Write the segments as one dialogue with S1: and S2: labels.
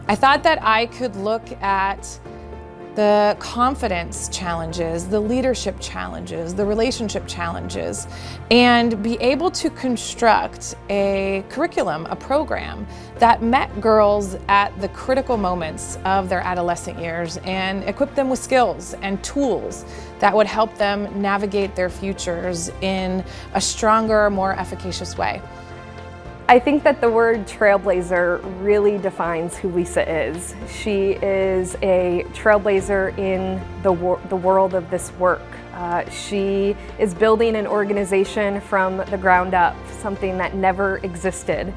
S1: I thought that I could look at the confidence challenges, the leadership challenges, the relationship challenges, and be able to construct a curriculum, a program that met girls at the critical moments of their adolescent years and equip them with skills and tools that would help them navigate their futures in a stronger, more efficacious way.
S2: I think that the word trailblazer really defines who Lisa is. She is a trailblazer in the world of this work. She is building an organization from the ground up, something that never existed,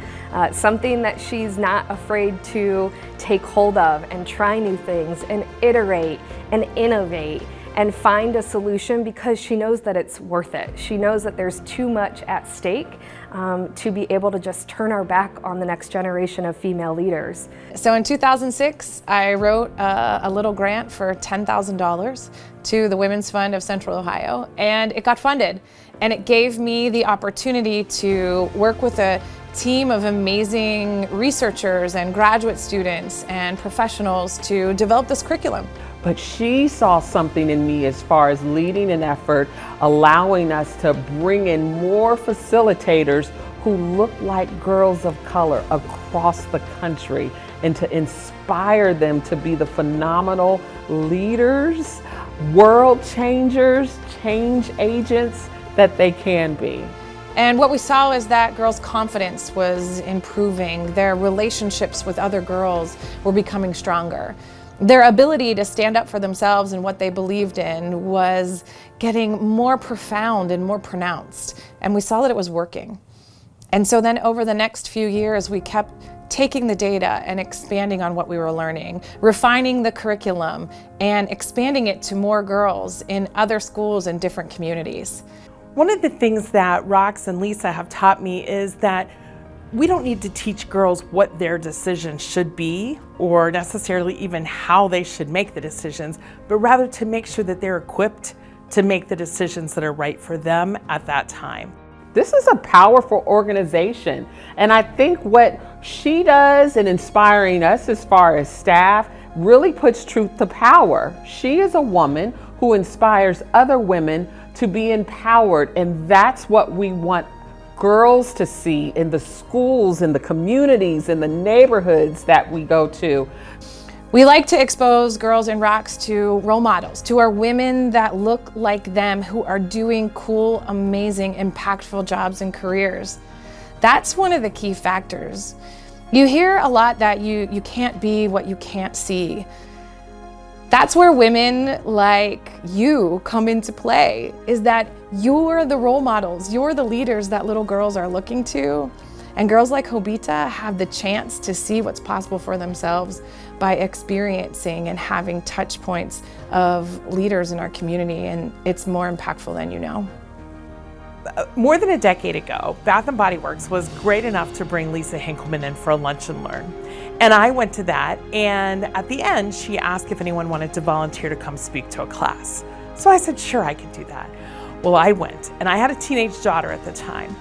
S2: something that she's not afraid to take hold of and try new things and iterate and innovate and find a solution because she knows that it's worth it. She knows that there's too much at stake to be able to just turn our back on the next generation of female leaders.
S1: So in 2006, I wrote a little grant for $10,000 to the Women's Fund of Central Ohio, and it got funded. And it gave me the opportunity to work with a team of amazing researchers and graduate students and professionals to develop this curriculum.
S3: But she saw something in me as far as leading an effort, allowing us to bring in more facilitators who look like girls of color across the country and to inspire them to be the phenomenal leaders, world changers, change agents that they can be.
S1: And what we saw is that girls' confidence was improving, their relationships with other girls were becoming stronger. Their ability to stand up for themselves and what they believed in was getting more profound and more pronounced. And we saw that it was working. And so then over the next few years, we kept taking the data and expanding on what we were learning, refining the curriculum and expanding it to more girls in other schools and different communities.
S4: One of the things that Rox and Lisa have taught me is that we don't need to teach girls what their decisions should be or necessarily even how they should make the decisions, but rather to make sure that they're equipped to make the decisions that are right for them at that time.
S3: This is a powerful organization, and I think what she does in inspiring us as far as staff really puts truth to power. She is a woman who inspires other women to be empowered, and that's what we want girls to see in the schools, in the communities, in the neighborhoods that we go to.
S1: We like to expose girls in Rox to role models, to our women that look like them, who are doing cool, amazing, impactful jobs and careers. That's one of the key factors. You hear a lot that you can't be what you can't see. That's where women like you come into play, is that you're the role models, you're the leaders that little girls are looking to. And girls like Jovita have the chance to see what's possible for themselves by experiencing and having touch points of leaders in our community, and it's more impactful than you know.
S4: More than a decade ago, Bath & Body Works was great enough to bring Lisa Hinkelman in for a lunch and learn. And I went to that, and at the end, she asked if anyone wanted to volunteer to come speak to a class. So I said, sure, I could do that. Well, I went, and I had a teenage daughter at the time.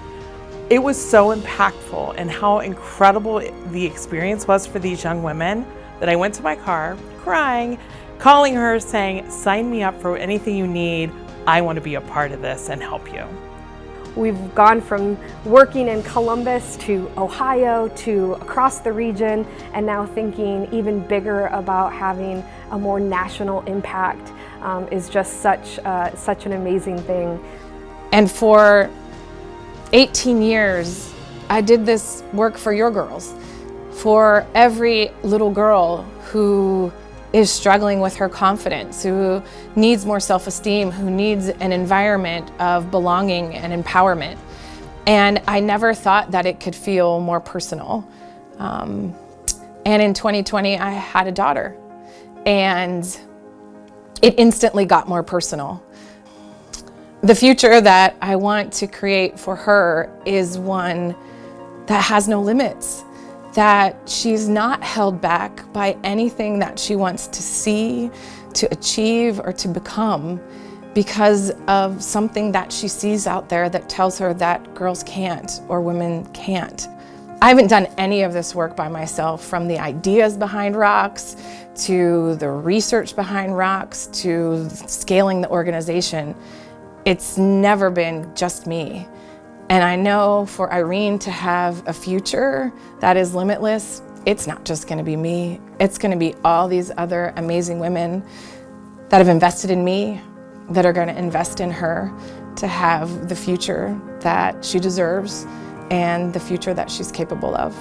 S4: It was so impactful and how incredible the experience was for these young women that I went to my car, crying, calling her, saying, sign me up for anything you need. I want to be a part of this and help you.
S2: We've gone from working in Columbus to Ohio to across the region, and now thinking even bigger about having a more national impact is just such an amazing thing.
S1: And for 18 years, I did this work for your girls, for every little girl who is struggling with her confidence, who needs more self-esteem, who needs an environment of belonging and empowerment. And I never thought that it could feel more personal. And in 2020, I had a daughter, and it instantly got more personal. The future that I want to create for her is one that has no limits, that she's not held back by anything that she wants to see, to achieve, or to become because of something that she sees out there that tells her that girls can't or women can't. I haven't done any of this work by myself, from the ideas behind Rocks, to the research behind Rocks, to scaling the organization. It's never been just me. And I know for Irene to have a future that is limitless, it's not just gonna be me, it's gonna be all these other amazing women that have invested in me, that are gonna invest in her to have the future that she deserves and the future that she's capable of.